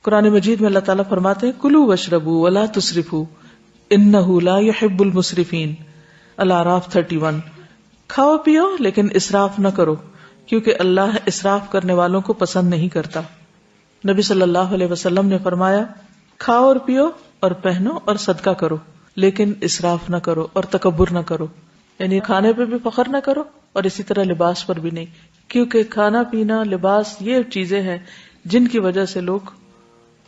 قرآن مجید میں اللہ تعالیٰ فرماتے ہیں کلوا واشربوا ولا تسرفوا انہ لا يحب المسرفین، الاعراف 31۔ کھاؤ پیو لیکن اسراف نہ کرو کیونکہ اللہ اسراف کرنے والوں کو پسند نہیں کرتا۔ نبی صلی اللہ علیہ وسلم نے فرمایا کھاؤ اور پیو اور پہنو اور صدقہ کرو لیکن اسراف نہ کرو اور تکبر نہ کرو، یعنی کھانے پہ بھی فخر نہ کرو اور اسی طرح لباس پر بھی نہیں، کیونکہ کھانا پینا لباس یہ چیزیں ہیں جن کی وجہ سے لوگ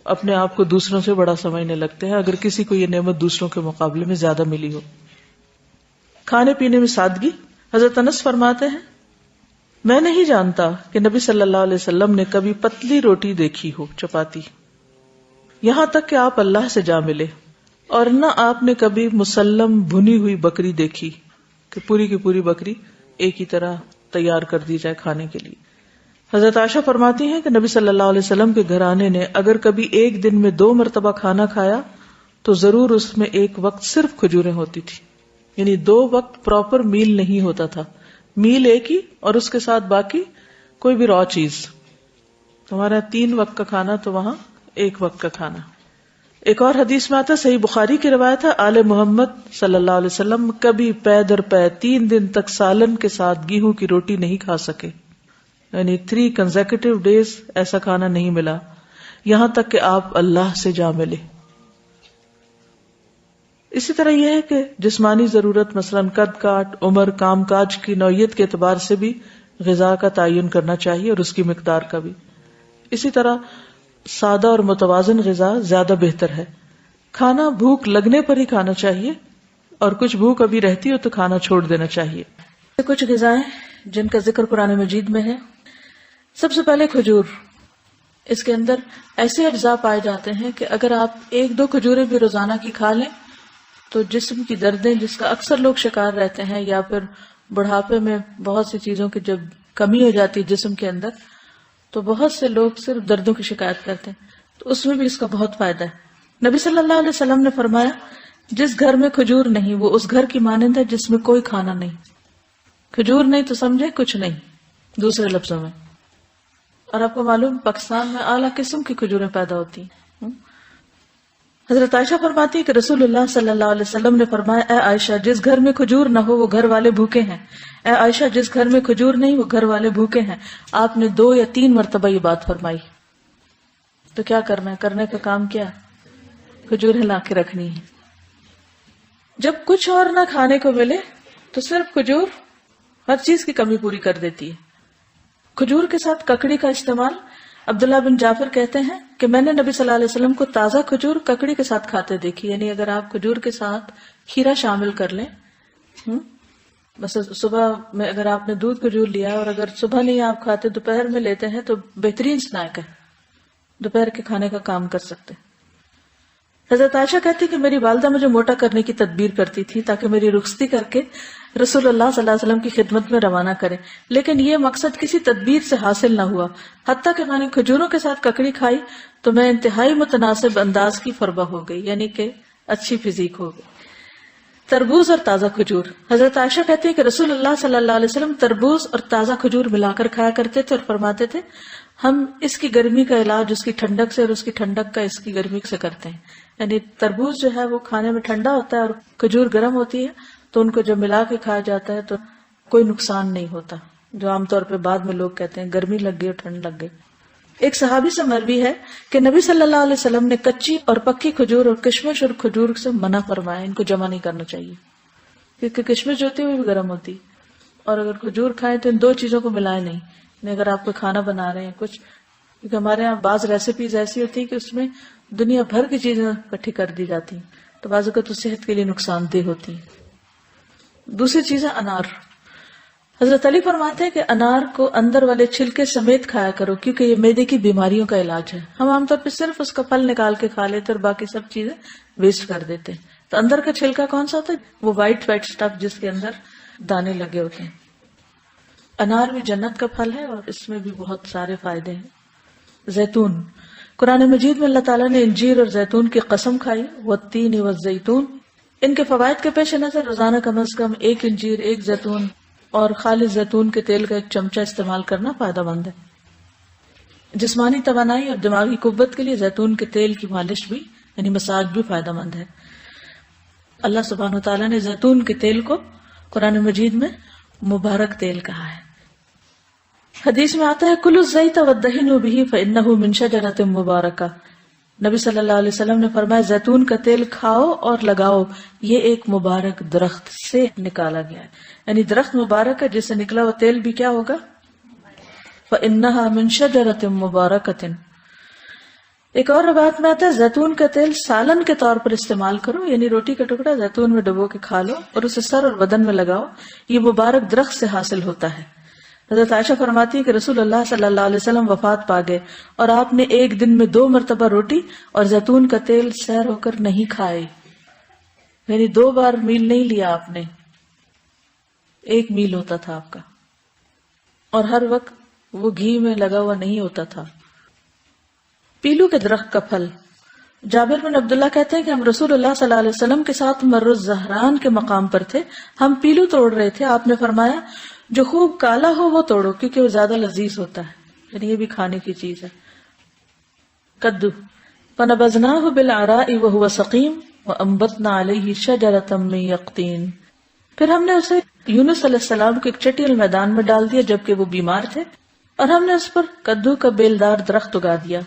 اپنے آپ کو دوسروں سے بڑا سمجھنے لگتے ہیں اگر کسی کو یہ نعمت دوسروں کے مقابلے میں زیادہ ملی ہو۔ کھانے پینے میں سادگی۔ حضرت انس فرماتے ہیں میں نہیں جانتا کہ نبی صلی اللہ علیہ وسلم نے کبھی پتلی روٹی دیکھی ہو، چپاتی، یہاں تک کہ آپ اللہ سے جا ملے، اور نہ آپ نے کبھی مسلم بھنی ہوئی بکری دیکھی کہ پوری کی پوری بکری ایک ہی طرح تیار کر دی جائے کھانے کے لیے۔ حضرت عائشہ فرماتی ہیں کہ نبی صلی اللہ علیہ وسلم کے گھرانے نے اگر کبھی ایک دن میں 2 مرتبہ کھانا کھایا تو ضرور اس میں ایک وقت صرف کھجوریں ہوتی تھی، یعنی 2 وقت پراپر میل نہیں ہوتا تھا، میل ایک ہی اور اس کے ساتھ باقی کوئی بھی را چیز۔ ہمارا 3 وقت کا کھانا تو وہاں 1 وقت کا کھانا۔ ایک اور حدیث میں آتا ہے، صحیح بخاری کی روایت ہے، آل محمد صلی اللہ علیہ وسلم کبھی پے در پے 3 دن تک سالن کے ساتھ گیہوں کی روٹی نہیں کھا سکے، یعنی 3 کنزیکٹیو ڈیز ایسا کھانا نہیں ملا یہاں تک کہ آپ اللہ سے جا ملے۔ اسی طرح یہ ہے کہ جسمانی ضرورت مثلا قد کاٹ، عمر، کام کاج کی نوعیت کے اعتبار سے بھی غذا کا تعین کرنا چاہیے اور اس کی مقدار کا بھی۔ اسی طرح سادہ اور متوازن غذا زیادہ بہتر ہے۔ کھانا بھوک لگنے پر ہی کھانا چاہیے اور کچھ بھوک ابھی رہتی ہو تو کھانا چھوڑ دینا چاہیے۔ کچھ غذائیں جن کا ذکر قرآن مجید میں ہے، سب سے پہلے کھجور۔ اس کے اندر ایسے اجزاء پائے جاتے ہیں کہ اگر آپ 1-2 کھجوریں بھی روزانہ کی کھا لیں تو جسم کی دردیں جس کا اکثر لوگ شکار رہتے ہیں، یا پھر بڑھاپے میں بہت سی چیزوں کی جب کمی ہو جاتی ہے جسم کے اندر تو بہت سے لوگ صرف دردوں کی شکایت کرتے ہیں، تو اس میں بھی اس کا بہت فائدہ ہے۔ نبی صلی اللہ علیہ وسلم نے فرمایا جس گھر میں کھجور نہیں وہ اس گھر کی مانند ہے جس میں کوئی کھانا نہیں۔ کھجور نہیں تو سمجھے کچھ نہیں دوسرے لفظوں میں۔ اور آپ کو معلوم پاکستان میں اعلیٰ قسم کی کھجوریں پیدا ہوتی ہیں۔ حضرت عائشہ فرماتی ہے کہ رسول اللہ صلی اللہ علیہ وسلم نے فرمایا اے عائشہ جس گھر میں کھجور نہ ہو وہ گھر والے بھوکے ہیں، اے عائشہ جس گھر میں کھجور نہیں وہ گھر والے بھوکے ہیں۔ آپ نے 2 یا 3 مرتبہ یہ بات فرمائی۔ تو کیا کرنا ہے؟ کرنے کا کام کیا؟ کھجوریں لا کے رکھنی ہے۔ جب کچھ اور نہ کھانے کو ملے تو صرف کھجور ہر چیز کی کمی پوری کر دیتی ہے۔ کھجور کے ساتھ ککڑی کا استعمال، عبداللہ بن جعفر کہتے ہیں کہ میں نے نبی صلی اللہ علیہ وسلم کو تازہ کھجور ککڑی کے ساتھ کھاتے دیکھی، یعنی اگر آپ کھجور کے ساتھ کھیرا شامل کر لیں، بس صبح میں اگر آپ نے دودھ کھجور لیا اور اگر صبح نہیں آپ کھاتے دوپہر میں لیتے ہیں تو بہترین سنیک ہے، دوپہر کے کھانے کا کام کر سکتے۔ حضرت عائشہ کہتی کہ میری والدہ مجھے موٹا کرنے کی تدبیر کرتی تھی تاکہ میری رخصتی کر کے رسول اللہ صلی اللہ علیہ وسلم کی خدمت میں روانہ کرے، لیکن یہ مقصد کسی تدبیر سے حاصل نہ ہوا۔ حتیٰ کہ میں نے کھجوروں کے ساتھ ککڑی کھائی تو میں انتہائی متناسب انداز کی فربہ ہو گئی، یعنی کہ اچھی فزیک ہو گئی۔ تربوز اور تازہ کھجور۔ حضرت عائشہ کہتے ہیں کہ رسول اللہ صلی اللہ علیہ وسلم تربوز اور تازہ کھجور ملا کر کھایا کرتے تھے اور فرماتے تھے ہم اس کی گرمی کا علاج اس کی ٹھنڈک سے اور اس کی ٹھنڈک کا اس کی گرمی سے کرتے ہیں، یعنی تربوز جو ہے وہ کھانے میں ٹھنڈا ہوتا ہے اور کھجور گرم ہوتی ہے تو ان کو جب ملا کے کھایا جاتا ہے تو کوئی نقصان نہیں ہوتا، جو عام طور پہ بعد میں لوگ کہتے ہیں گرمی لگ گئی اور ٹھنڈ لگ گئی۔ ایک صحابی سے مروی ہے کہ نبی صلی اللہ علیہ وسلم نے کچی اور پکی کھجور اور کشمش اور کھجور سے منع فرمایا، ان کو جمع نہیں کرنا چاہیے کیونکہ کشمش جو ہوتی ہے وہ بھی گرم ہوتی، اور اگر کھجور کھائیں تو ان 2 چیزوں کو ملائیں نہیں، یعنی اگر آپ کو کھانا بنا رہے ہیں کچھ، کیونکہ ہمارے یہاں بعض ریسیپیز ایسی ہوتی ہے کہ اس میں دنیا بھر کی چیزیں اکٹھی کر دی جاتی ہیں تو بعض اوقات تو صحت کے لیے نقصان دہ ہوتی ہیں۔ دوسری چیز ہے انار۔ حضرت علی فرماتے ہیں کہ انار کو اندر والے چھلکے سمیت کھایا کرو کیونکہ یہ معدے کی بیماریوں کا علاج ہے۔ ہم عام طور پہ صرف اس کا پھل نکال کے کھا لیتے اور باقی سب چیزیں ویسٹ کر دیتے ہیں، تو اندر کا چھلکا کون سا ہوتا ہے؟ وہ وائٹ سٹف جس کے اندر دانے لگے ہوتے ہیں۔ انار بھی جنت کا پھل ہے اور اس میں بھی بہت سارے فائدے ہیں۔ زیتون۔ قرآن مجید میں اللہ تعالیٰ نے انجیر اور زیتون کی قسم کھائی، والتین والزیتون۔ ان کے فوائد کے پیش نظر روزانہ کم از کم 1 انجیر، 1 زیتون اور خالص زیتون کے تیل کا 1 چمچہ استعمال کرنا فائدہ مند ہے۔ جسمانی توانائی اور دماغی قوت کے لیے زیتون کے تیل کی مالش بھی یعنی مساج بھی فائدہ مند ہے. اللہ سبحانہ وتعالیٰ نے زیتون کے تیل کو قرآن مجید میں مبارک تیل کہا ہے. حدیث میں آتا ہے کلوا الزیت وادہنوا بہ فانہ من شجرۃ مبارکہ. نبی صلی اللہ علیہ وسلم نے فرمایا زیتون کا تیل کھاؤ اور لگاؤ، یہ ایک مبارک درخت سے نکالا گیا ہے، یعنی درخت مبارک ہے جس سے نکلا وہ تیل بھی کیا ہوگا؟ فإنها من شجرۃ مبارکۃ. ایک اور روایت میں آتا ہے زیتون کا تیل سالن کے طور پر استعمال کرو، یعنی روٹی کا ٹکڑا زیتون میں ڈبو کے کھا لو اور اسے سر اور بدن میں لگاؤ، یہ مبارک درخت سے حاصل ہوتا ہے. حضرت عائشہ فرماتی ہے کہ رسول اللہ صلی اللہ علیہ وسلم وفات پا گئے اور آپ نے ایک دن میں 2 مرتبہ روٹی اور زیتون کا تیل سیر ہو کر نہیں کھائے، یعنی 2 بار میل نہیں لیا آپ نے، 1 میل ہوتا تھا آپ کا، اور ہر وقت وہ گھی میں لگا ہوا نہیں ہوتا تھا. پیلو کے درخت کا پھل. جابر بن عبداللہ کہتے ہیں کہ ہم رسول اللہ صلی اللہ علیہ وسلم کے ساتھ مر الزہران کے مقام پر تھے، ہم پیلو توڑ رہے تھے، آپ نے فرمایا جو خوب کالا ہو وہ توڑو کیونکہ وہ زیادہ لذیذ ہوتا ہے، یعنی یہ بھی کھانے کی چیز ہے. کدو. فنبذناہ بالعراء وہو سقیم وانبتنا علیہ شجرۃ من یقطین. پھر ہم نے اسے یونس علیہ السلام کو ایک چٹیل میدان میں ڈال دیا جبکہ وہ بیمار تھے، اور ہم نے اس پر کدو کا بیلدار درخت اگا دیا.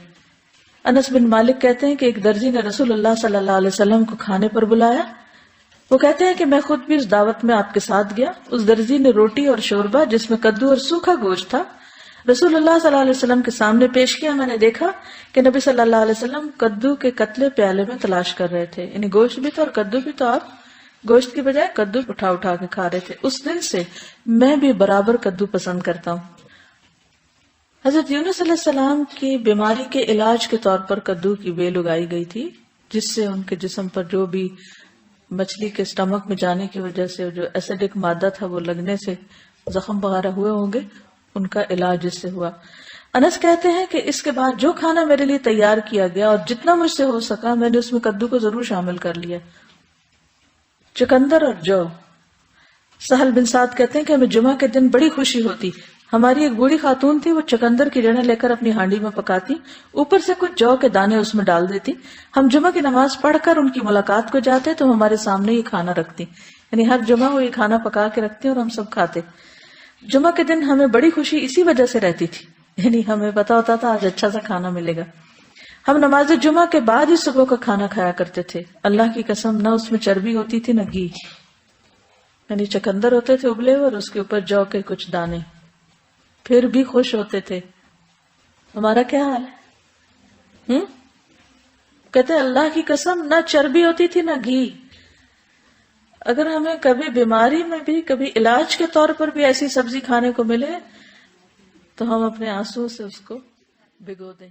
انس بن مالک کہتے ہیں کہ ایک درزی نے رسول اللہ صلی اللہ علیہ وسلم کو کھانے پر بلایا. وہ کہتے ہیں کہ میں خود بھی اس دعوت میں آپ کے ساتھ گیا. اس درزی نے روٹی اور شوربہ جس میں کدو اور سوکھا گوشت تھا رسول اللہ صلی اللہ علیہ وسلم کے سامنے پیش کیا. میں نے دیکھا کہ نبی صلی اللہ علیہ وسلم کدو کے قتلے پیالے میں تلاش کر رہے تھے، یعنی گوشت بھی تھا اور کدو بھی، تو آپ گوشت کی بجائے کدو اٹھا اٹھا کے کھا رہے تھے. اس دن سے میں بھی برابر کدو پسند کرتا ہوں. حضرت یونس علیہ السلام کی بیماری کے علاج کے طور پر کدو کی بیل اگائی گئی تھی، جس سے ان کے جسم پر جو بھی مچھلی کے اسٹمک میں جانے کی وجہ سے جو ایسیڈک مادہ تھا وہ لگنے سے زخم وغیرہ ہوئے ہوں گے، ان کا علاج اس سے ہوا. انس کہتے ہیں کہ اس کے بعد جو کھانا میرے لیے تیار کیا گیا اور جتنا مجھ سے ہو سکا میں نے اس میں کدو کو ضرور شامل کر لیا. چقندر اور جو. سہل بن سعد کہتے ہیں کہ ہمیں جمعہ کے دن بڑی خوشی ہوتی. ہماری ایک بوڑھی خاتون تھی، وہ چقندر کی جڑیں لے کر اپنی ہانڈی میں پکاتی، اوپر سے کچھ جو کے دانے اس میں ڈال دیتی. ہم جمعہ کی نماز پڑھ کر ان کی ملاقات کو جاتے تو ہمارے سامنے یہ کھانا رکھتی، یعنی ہر جمعہ وہ یہ کھانا پکا کے رکھتی اور ہم سب کھاتے. جمعہ کے دن ہمیں بڑی خوشی اسی وجہ سے رہتی تھی، یعنی ہمیں پتا ہوتا تھا آج اچھا سا کھانا ملے گا. ہم نماز جمعہ کے بعد ہی صبح کا کھانا کھایا کرتے تھے. اللہ کی قسم نہ اس میں چربی ہوتی تھی نہ گھی، یعنی چقندر ہوتے تھے ابلے اور اس کے اوپر جو کے کچھ دانے، پھر بھی خوش ہوتے تھے. ہمارا کیا حال ہے؟ کہتے اللہ کی قسم نہ چربی ہوتی تھی نہ گھی. اگر ہمیں کبھی بیماری میں بھی کبھی علاج کے طور پر بھی ایسی سبزی کھانے کو ملے تو ہم اپنے آنسو سے اس کو بھگو دیں.